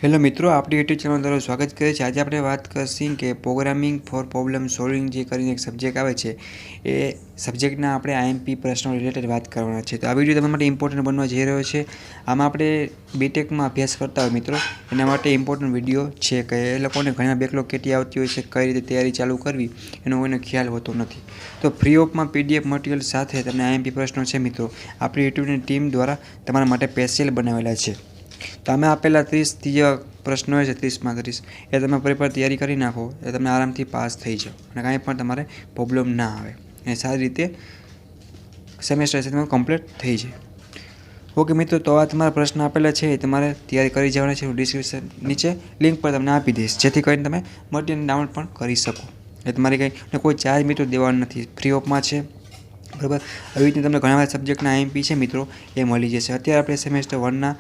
Hello મિત્રો, આપણી YouTube channel તમારું સ્વાગત કરે છે। આજે આપણે વાત કરશું કે પ્રોગ્રામિંગ ફોર પ્રોબ્લેમ સોલ્વિંગ જે કરીને એક સબ્જેક્ટ આવે છે એ સબ્જેક્ટના આપણે આઈએમપી પ્રશ્નો રિલેટેડ વાત કરવાના છે। તો આ વિડીયો તમારા માટે ઇમ્પોર્ટન્ટ બનવા જઈ રહ્યો છે। આમાં આપણે બીટેકમાં અભ્યાસ કરતા હોય મિત્રો એના માટે ઇમ્પોર્ટન્ટ વિડીયો છે કે એ લોકોને ઘણા બેકલોગ કેટી આવતી હોય છે, કઈ રીતે તૈયારી ચાલુ કરવી એનો કોઈને ખ્યાલ હોતો નથી। તો ફ્રી ઓફમાં પીડીએફ મટીરિયલ સાથે તમને આઈએમપી પ્રશ્નો છે મિત્રો આપણી યુટ્યુબની ટીમ દ્વારા તમારા માટે સ્પેશિયલ બનાવેલા છે। તો અમે આપેલા 30 જે પ્રશ્નો હોય છે 30માં 30 એ તમે પેપર તૈયારી કરી નાખો એ તમે આરામથી પાસ થઈ જાઓ અને કાંઈ પણ તમારે પ્રોબ્લેમ ના આવે અને સારી રીતે સેમેસ્ટર છે તમારું કમ્પ્લીટ થઈ જાય। ઓકે મિત્રો, તો આ તમારા પ્રશ્ન આપેલા છે એ તમારે તૈયારી કરી જવાના છે। હું ડિસ્ક્રિપ્શન નીચે લિંક પર તમને આપી દઈશ જેથી કરીને તમે મટીરિયલ ડાઉનલોડ પણ કરી શકો। એ તમારે કંઈ કોઈ ચાર્જ મિત્રો દેવાનું નથી, ફ્રી ઓફમાં છે બરાબર। આવી રીતે તમને ઘણા બધા સબ્જેક્ટના આઈએમપી છે મિત્રો એ મળી જશે। અત્યારે આપણે સેમેસ્ટર 1ના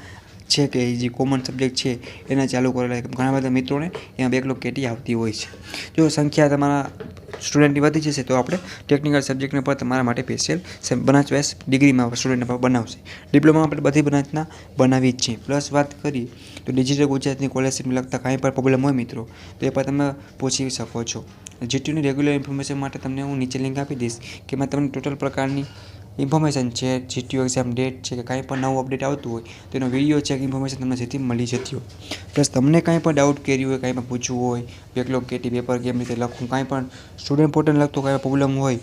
છે કે જે કોમન સબ્જેક્ટ છે એના ચાલુ કરેલા ઘણા બધા મિત્રોને એમાં બેકલોગ કેટી આવતી હોય છે। જો સંખ્યા તમારા સ્ટુડન્ટની વધી જશે તો આપણે ટેકનિકલ સબ્જેક્ટને પર તમારા માટે સ્પેશિયલ બ્રાન્ચ વાઇઝ ડિગ્રીમાં સ્ટુડન્ટ બનાવશે। ડિપ્લોમામાં આપણે બધી બ્રાન્ચના બનાવી જ છે। પ્લસ વાત કરીએ તો ડિજિટલ ગુજરાતની સ્કોલરશીપને લગતા કાંઈ પણ પ્રોબ્લેમ હોય મિત્રો તો એ પણ તમે પૂછી શકો છો। જીટીયુની રેગ્યુલર ઇન્ફોર્મેશન માટે તમને હું નીચે લિંક આપી દઈશ કે એમાં તમને ટોટલ પ્રકારની ઇન્ફોર્મેશન છે, જીટીયુ એક્ઝામ ડેટ છે કે કાંઈ પણ નવું અપડેટ આવતું હોય તો એનો વિડીયો છે કે ઇન્ફોર્મેશન તમને જેથી મળી જતી હોય। પ્લસ તમને કાંઈ પણ ડાઉટ કર્યું હોય, કાંઈ પણ પૂછવું હોય, બેકલોગ કેટી પેપર કેમ રીતે લખવું, કાંઈ પણ સ્ટુડન્ટ પોર્ટલને લગતો કાંઈ પ્રોબ્લેમ હોય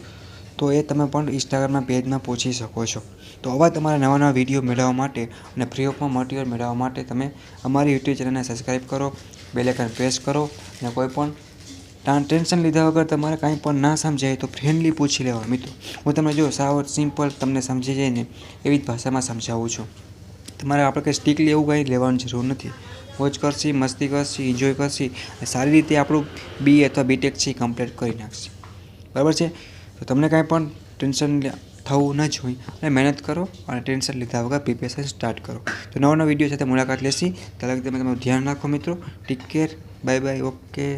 તો એ તમે પણ ઇન્સ્ટાગ્રામના પેજમાં પૂછી શકો છો। તો આવા તમારા નવા નવા વિડીયો મેળવવા માટે અને ફ્રી ઓફમાં મટીરિયલ મેળવવા માટે તમે અમારી યુટ્યુબ ચેનલને સબસ્ક્રાઈબ કરો, બેલ આઇકન પ્રેસ કરો અને કોઈ પણ ટેન્શન લીધા વગર તમારે કાંઈ પણ ના સમજાય તો ફ્રેન્ડલી પૂછી લેવા મિત્રો। હું તમને જો સાવ સિમ્પલ તમને સમજી જાય ને એવી જ ભાષામાં સમજાવું છું। તમારે આપણે કંઈ સ્ટ્રિકલી એવું કંઈ લેવાની જરૂર નથી। મોજ કરશી, મસ્તી કરશી, એન્જોય કરશી અને સારી રીતે આપણું બી અથવા બીટેક છે એ કમ્પ્લીટ કરી નાખશી બરાબર છે। તો તમને કાંઈ પણ ટેન્શન થવું ન જોઈએ અને મહેનત કરો અને ટેન્શન લીધા વગર પ્રિપેરેશન સ્ટાર્ટ કરો। તો નવા નવા વિડીયો સાથે મુલાકાત લેશી, ત્યારે તમે તમારું ધ્યાન રાખો મિત્રો। Take care, bye bye, okay.